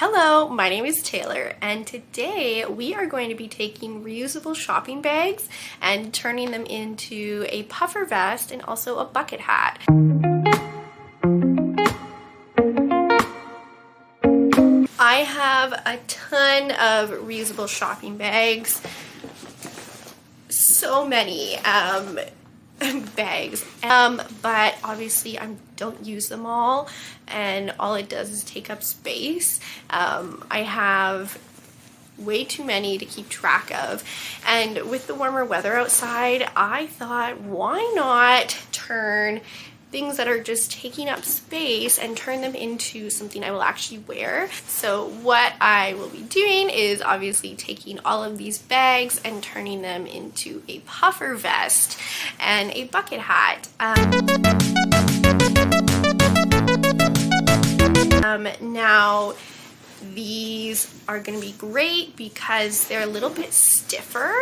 Hello, my name is Taylor, and today we are going to be taking reusable shopping bags and turning them into a puffer vest and also a bucket hat. I have a ton of reusable shopping bags, so many bags, but obviously I don't use them all, and all it does is take up space. I have way too many to keep track of, and with the warmer weather outside, I thought, why not turn things that are just taking up space and turn them into something I will actually wear. So what I will be doing is obviously taking all of these bags and turning them into a puffer vest and a bucket hat. Now these are going to be great because they're a little bit stiffer,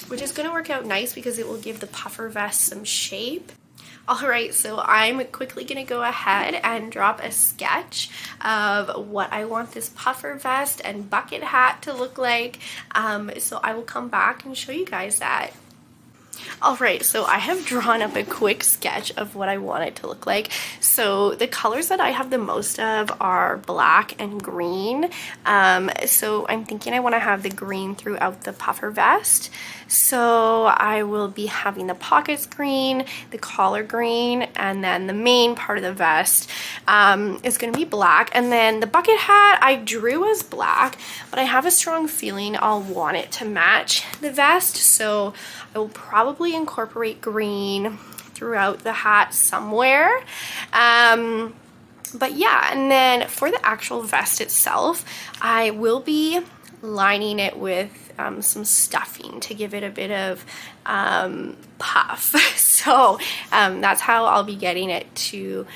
which is going to work out nice because it will give the puffer vest some shape. Alright, so I'm quickly going to go ahead and drop a sketch of what I want this puffer vest and bucket hat to look like, so I will come back and show you guys that. Alright, so I have drawn up a quick sketch of what I want it to look like. So the colors that I have the most of are black and green. So I'm thinking I want to have the green throughout the puffer vest. So I will be having the pockets green, the collar green, and then the main part of the vest is going to be black. And then the bucket hat I drew as black, but I have a strong feeling I'll want it to match the vest. So I will probably incorporate green throughout the hat somewhere. But yeah, and then for the actual vest itself, I will be lining it with some stuffing to give it a bit of puff. So that's how I'll be getting it to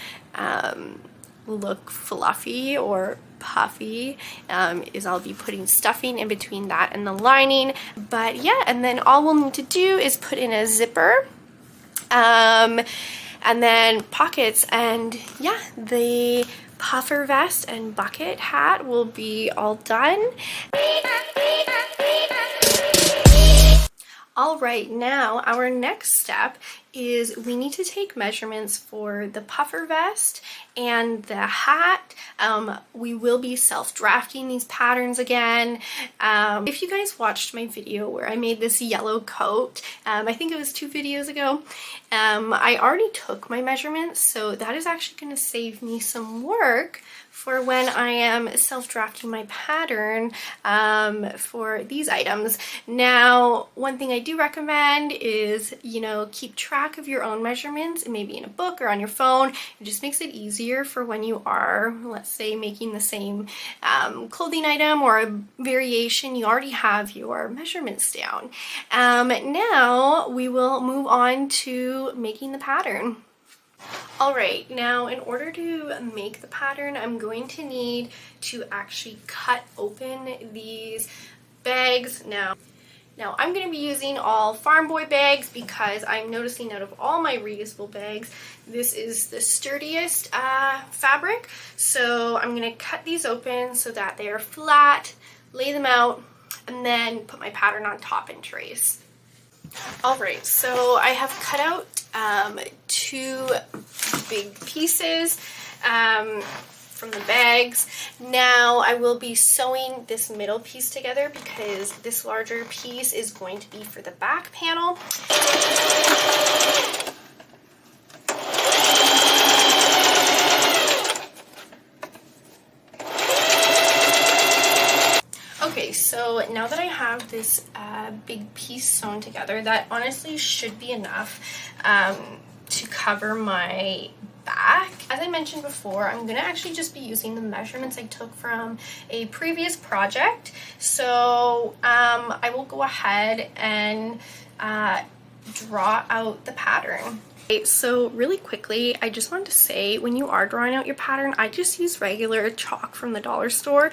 look fluffy or puffy, is I'll be putting stuffing in between that and the lining. But yeah, and then all we'll need to do is put in a zipper and then pockets, and yeah, the puffer vest and bucket hat will be all done. Alright, now our next step is we need to take measurements for the puffer vest and the hat. We will be self-drafting these patterns again. If you guys watched my video where I made this yellow coat, I think it was 2 videos ago, I already took my measurements, so that is actually going to save me some work for when I am self-drafting my pattern for these items. Now, one thing I do recommend is, you know, keep track of your own measurements, maybe in a book or on your phone. It just makes it easier for when you are, let's say, making the same clothing item or a variation, you already have your measurements down. Now we will move on to making the pattern. Alright, now in order to make the pattern, I'm going to need to actually cut open these bags. Now I'm going to be using all Farm Boy bags because I'm noticing out of all my reusable bags, this is the sturdiest fabric. So I'm going to cut these open so that they are flat, lay them out, and then put my pattern on top and trace. Alright, so I have cut out 2 big pieces from the bags. Now I will be sewing this middle piece together because this larger piece is going to be for the back panel. Okay, so now that I have this big piece sewn together, that honestly should be enough to cover my back. As I mentioned before, I'm going to actually just be using the measurements I took from a previous project. So I will go ahead and draw out the pattern. So really quickly, I just wanted to say, when you are drawing out your pattern, I just use regular chalk from the dollar store.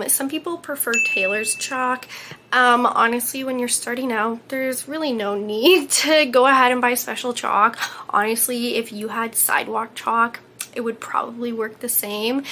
Some people prefer Taylor's chalk. Honestly, when you're starting out, there's really no need to go ahead and buy special chalk. Honestly, if you had sidewalk chalk, it would probably work the same.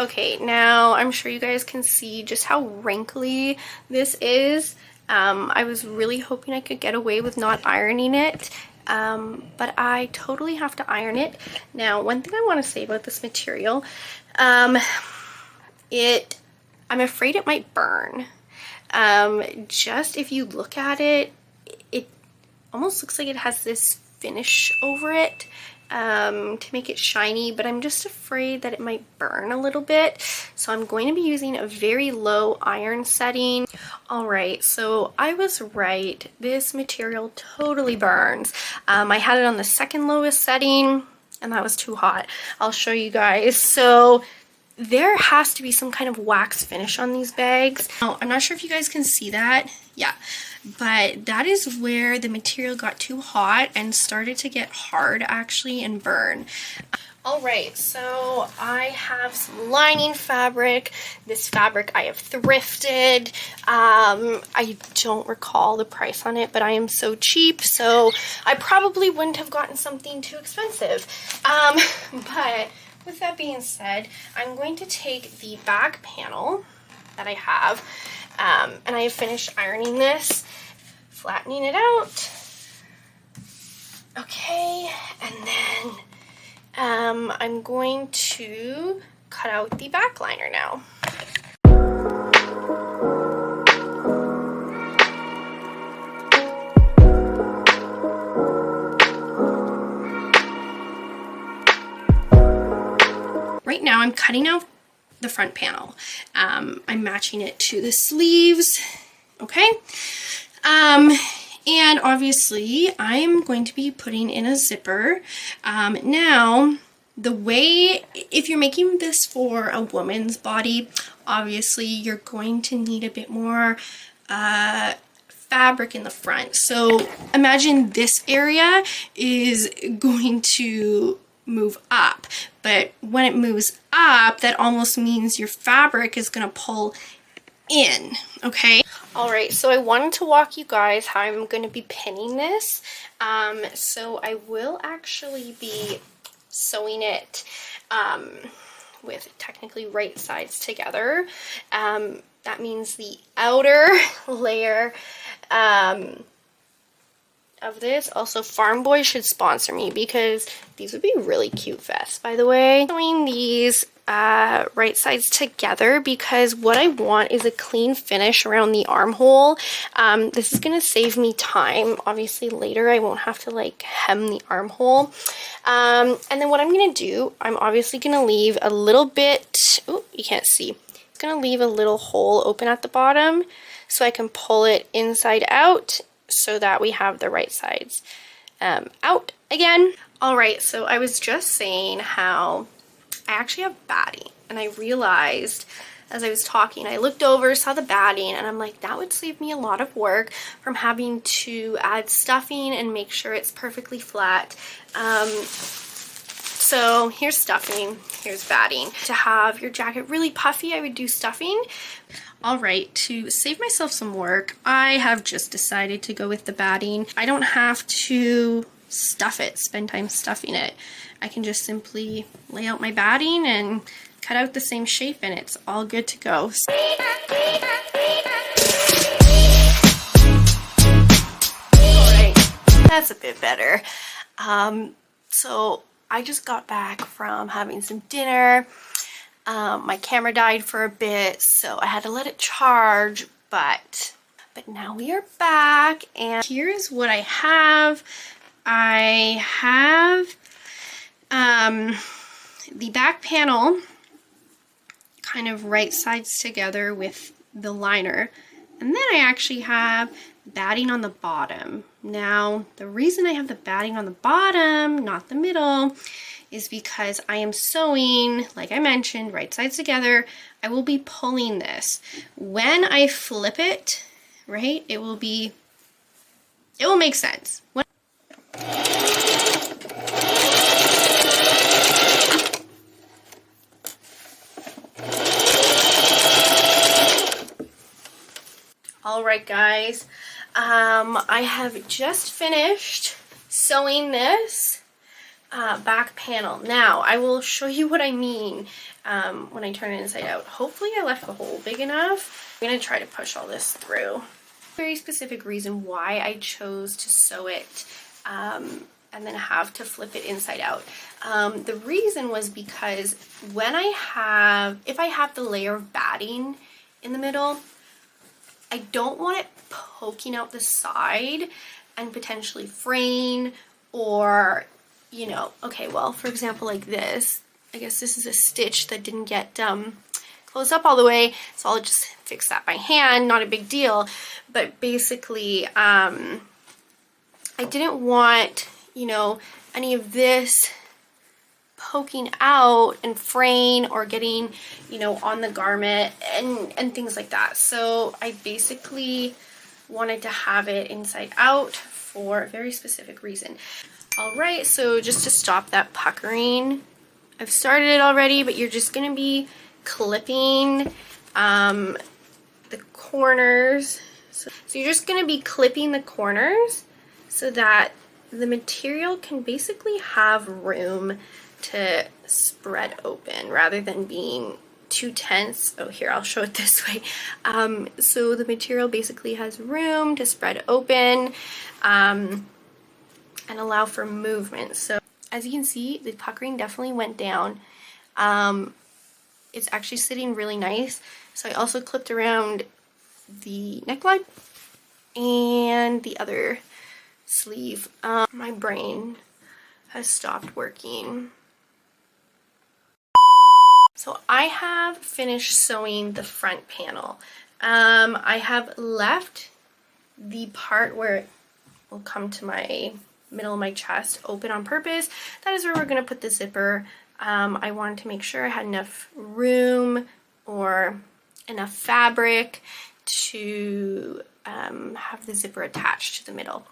Okay, now I'm sure you guys can see just how wrinkly this is. I was really hoping I could get away with not ironing it, but I totally have to iron it. Now, one thing I want to say about this material, I'm afraid it might burn. Just if you look at it, it almost looks like it has this finish over it to make it shiny, but I'm just afraid that it might burn a little bit. So I'm going to be using a very low iron setting. All right, so I was right. This material totally burns. I had it on the second lowest setting and that was too hot. I'll show you guys. So there has to be some kind of wax finish on these bags. Now, I'm not sure if you guys can see that. Yeah, but that is where the material got too hot and started to get hard actually and burn. All right, so I have some lining fabric. This fabric I have thrifted. I don't recall the price on it, but I am so cheap, so I probably wouldn't have gotten something too expensive. But with that being said, I'm going to take the back panel that I have, and I have finished ironing this, flattening it out. Okay, and then I'm going to cut out the back liner now. Right now I'm cutting out the front panel. I'm matching it to the sleeves, okay? And obviously I'm going to be putting in a zipper. Now, the way, if you're making this for a woman's body, obviously you're going to need a bit more fabric in the front. So imagine this area is going to move up, but when it moves up, that almost means your fabric is going to pull in, okay? All right, so I wanted to walk you guys how I'm going to be pinning this. So I will actually be sewing it with technically right sides together. That means the outer layer of this. Also, Farm Boy should sponsor me because these would be really cute vests, by the way. Sewing these right sides together because what I want is a clean finish around the armhole. This is going to save me time. Obviously later I won't have to like hem the armhole. And then what I'm going to do, I'm obviously going to leave a little bit, oh, you can't see. I'm going to leave a little hole open at the bottom so I can pull it inside out so that we have the right sides out again. All right, so I was just saying how I actually have batting, and I realized as I was talking, I looked over, saw the batting, and I'm like, that would save me a lot of work from having to add stuffing and make sure it's perfectly flat. So here's stuffing, here's batting. To have your jacket really puffy, I would do stuffing. All right, to save myself some work, I have just decided to go with the batting. I don't have to stuff it, spend time stuffing it. I can just simply lay out my batting and cut out the same shape and it's all good to go. Alright, that's a bit better. So I just got back from having some dinner. My camera died for a bit, so I had to let it charge, but now we are back, and here's what I have. I have the back panel kind of right sides together with the liner, and then I actually have batting on the bottom. Now, the reason I have the batting on the bottom, not the middle, is because I am sewing, like I mentioned, right sides together. I will be pulling this. When I flip it, right, it will make sense. All right, guys, I have just finished sewing this back panel. Now I will show you what I mean when I turn it inside out. Hopefully I left the hole big enough. I'm gonna try to push all this through. Very specific reason why I chose to sew it and then have to flip it inside out. The reason was because when if I have the layer of batting in the middle, I don't want it poking out the side and potentially fraying, or, you know, okay, well, for example, like this, I guess this is a stitch that didn't get closed up all the way, so I'll just fix that by hand, not a big deal. But basically, I didn't want, you know, any of this poking out and fraying or getting, you know, on the garment and things like that. So I basically wanted to have it inside out for a very specific reason. All right, so just to stop that puckering, I've started it already, but you're just going to be clipping the corners. So you're just going to be clipping the corners so that the material can basically have room to spread open rather than being too tense. Oh, here, I'll show it this way. So the material basically has room to spread open and allow for movement. So as you can see, the puckering definitely went down. It's actually sitting really nice. So I also clipped around the neckline and the other sleeve. My brain has stopped working. So I have finished sewing the front panel. I have left the part where it will come to my middle of my chest open on purpose. That is where we're going to put the zipper. I wanted to make sure I had enough room or enough fabric to have the zipper attached to the middle.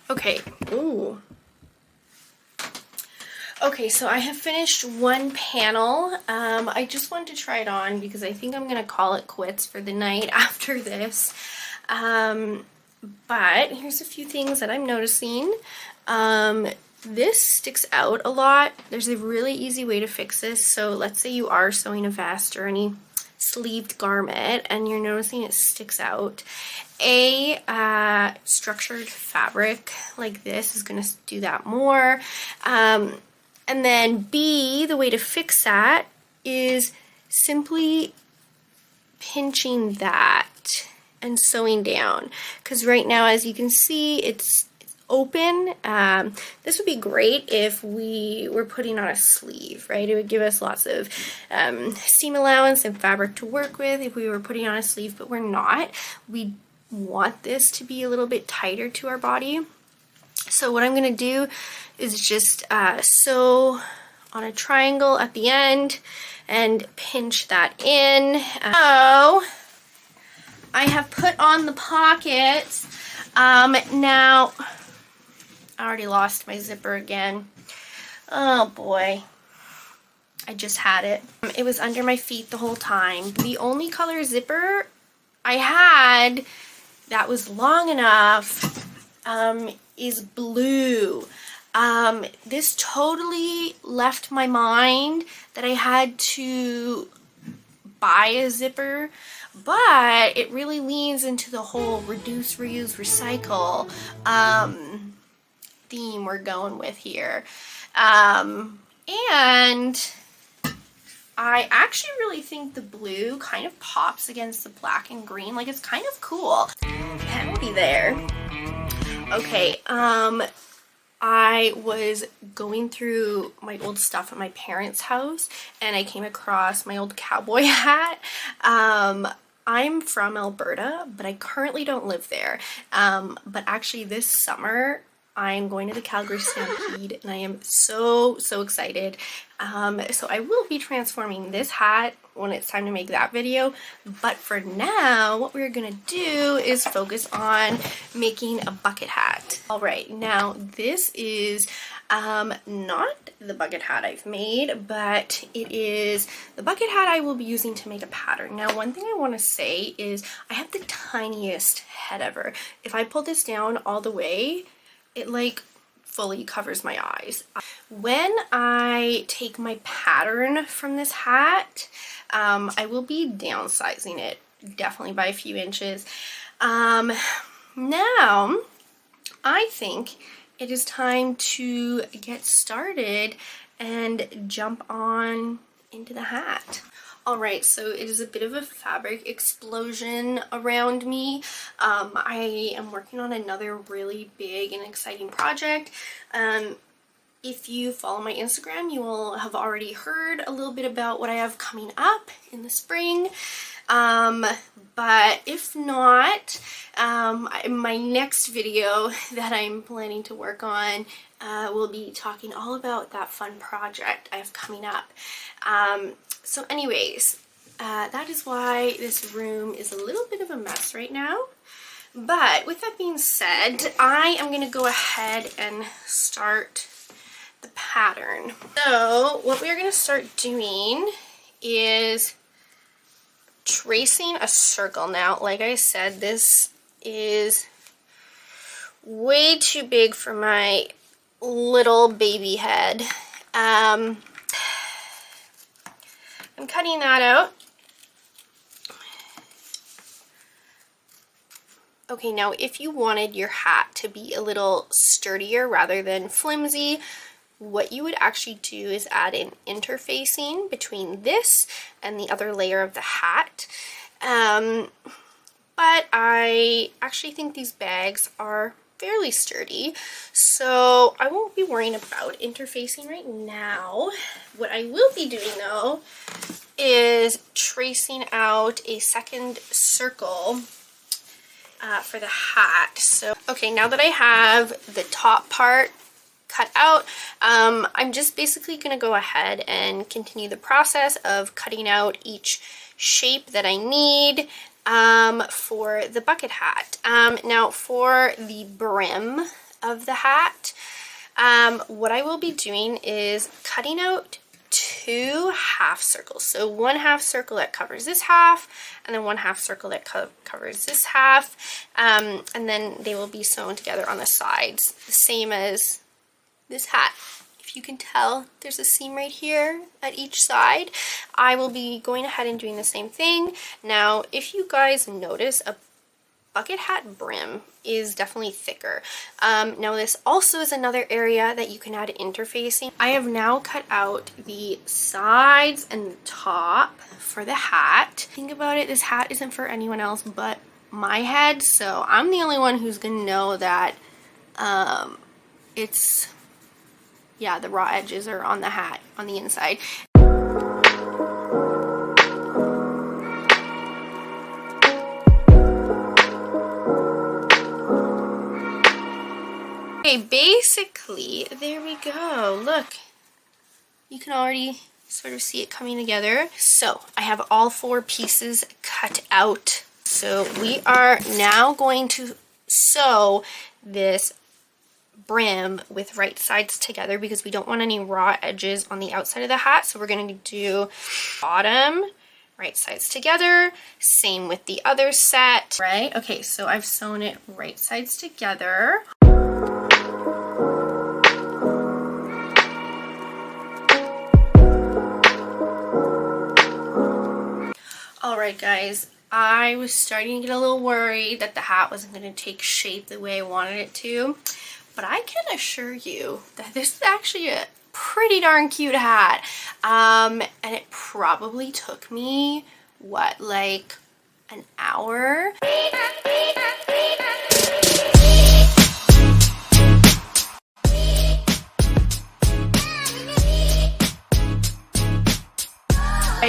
Okay, ooh. Okay, so I have finished one panel. I just wanted to try it on because I think I'm gonna call it quits for the night after this. But here's a few things that I'm noticing. This sticks out a lot. There's a really easy way to fix this. So let's say you are sewing a vest or any sleeved garment and you're noticing it sticks out. Structured fabric like this is going to do that more. And then B, the way to fix that is simply pinching that and sewing down. Because right now, as you can see, it's open. This would be great if we were putting on a sleeve, right? It would give us lots of seam allowance and fabric to work with if we were putting on a sleeve, but we're not. We want this to be a little bit tighter to our body. So what I'm going to do is just sew on a triangle at the end and pinch that in. So I have put on the pockets. Now, I already lost my zipper again. Oh boy. I just had it. It was under my feet the whole time. The only color zipper I had that was long enough is blue. This totally left my mind that I had to buy a zipper, but it really leans into the whole reduce, reuse, recycle theme we're going with here. And I actually really think the blue kind of pops against the black and green. Like, it's kind of cool. Howdy there. Okay, I was going through my old stuff at my parents' house and I came across my old cowboy hat. I'm from Alberta, but I currently don't live there. But actually this summer, I'm going to the Calgary Stampede and I am so excited. So I will be transforming this hat when it's time to make that video. But for now, what we're gonna do is focus on making a bucket hat. All right, now this is not the bucket hat I've made, but it is the bucket hat I will be using to make a pattern. Now, one thing I want to say is I have the tiniest head ever. If I pull this down all the way, it like fully covers my eyes. When I take my pattern from this hat, I will be downsizing it definitely by a few inches. Now I think it is time to get started and jump on into the hat. Alright, so it is a bit of a fabric explosion around me. I am working on another really big and exciting project. If you follow my Instagram, you will have already heard a little bit about what I have coming up in the spring. But if not, my next video that I'm planning to work on will be talking all about that fun project I have coming up. So anyways, that is why this room is a little bit of a mess right now. But with that being said, I am going to go ahead and start the pattern. So what we are going to start doing is tracing a circle. Now, like I said, this is way too big for my little baby head. I'm cutting that out. Okay, now if you wanted your hat to be a little sturdier rather than flimsy, what you would actually do is add an interfacing between this and the other layer of the hat. But I actually think these bags are fairly sturdy, so I won't be worrying about interfacing right now. What I will be doing though is tracing out a second circle for the hat. So, okay, now that I have the top part cut out, I'm just basically going to go ahead and continue the process of cutting out each shape that I need for the bucket hat. Now for the brim of the hat, what I will be doing is cutting out 2 half circles. So 1 half circle that covers this half, and then 1 half circle that covers this half, and then they will be sewn together on the sides, the same as this hat. If you can tell, there's a seam right here at each side. I will be going ahead and doing the same thing. Now, if you guys notice, a bucket hat brim is definitely thicker. Now this also is another area that you can add interfacing. I have now cut out the sides and the top for the hat. Think about it, this hat isn't for anyone else but my head, so I'm the only one who's gonna know that the raw edges are on the hat on the inside. Okay, basically, there we go. Look, you can already sort of see it coming together. So I have all 4 pieces cut out. So we are now going to sew this brim with right sides together because we don't want any raw edges on the outside of the hat. So we're going to do bottom, right sides together, same with the other set, right? Okay, so I've sewn it right sides together. Alright guys, I was starting to get a little worried that the hat wasn't going to take shape the way I wanted it to. But I can assure you that this is actually a pretty darn cute hat. And it probably took me, what, like an hour?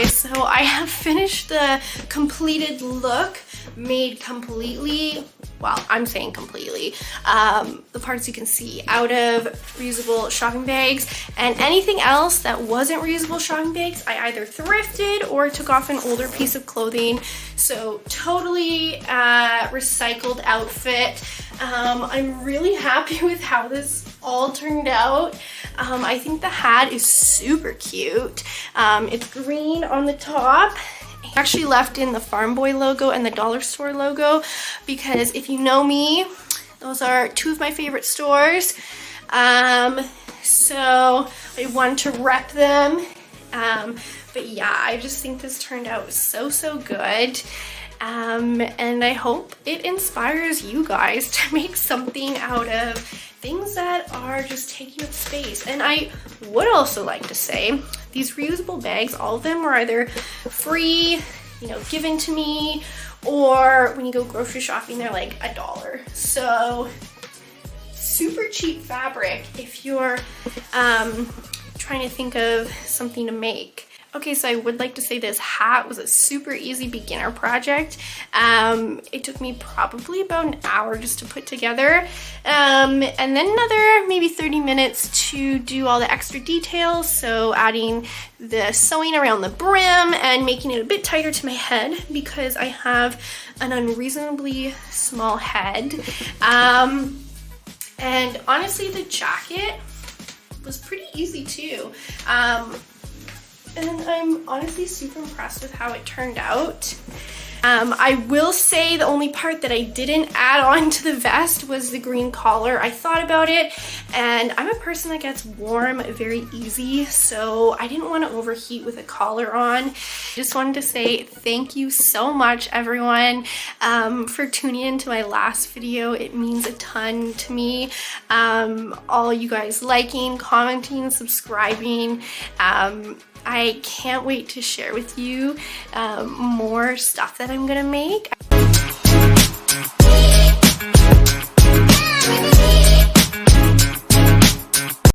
So I have finished the completed look, made completely, well, I'm saying completely, the parts you can see out of reusable shopping bags, and anything else that wasn't reusable shopping bags, I either thrifted or took off an older piece of clothing. So totally recycled outfit. I'm really happy with how this all turned out. I think the hat is super cute. It's green on the top. I actually left in the Farm Boy logo and the dollar store logo because if you know me, those are 2 of my favorite stores. So I want to rep them. But yeah, I just think this turned out so good. And I hope it inspires you guys to make something out of things that are just taking up space. And I would also like to say, these reusable bags, all of them were either free, you know, given to me, or when you go grocery shopping, they're like $1. So super cheap fabric if you're trying to think of something to make. Okay, so I would like to say this hat was a super easy beginner project. It took me probably about an hour just to put together, and then another maybe 30 minutes to do all the extra details. So adding the sewing around the brim and making it a bit tighter to my head because I have an unreasonably small head. And honestly, the jacket was pretty easy too. And I'm honestly super impressed with how it turned out. I will say the only part that I didn't add on to the vest was the green collar. I thought about it, and I'm a person that gets warm very easy, so I didn't want to overheat with a collar on. Just wanted to say thank you so much, everyone, for tuning into my last video. It means a ton to me. All you guys liking, commenting, subscribing. I can't wait to share with you more stuff that I'm gonna make.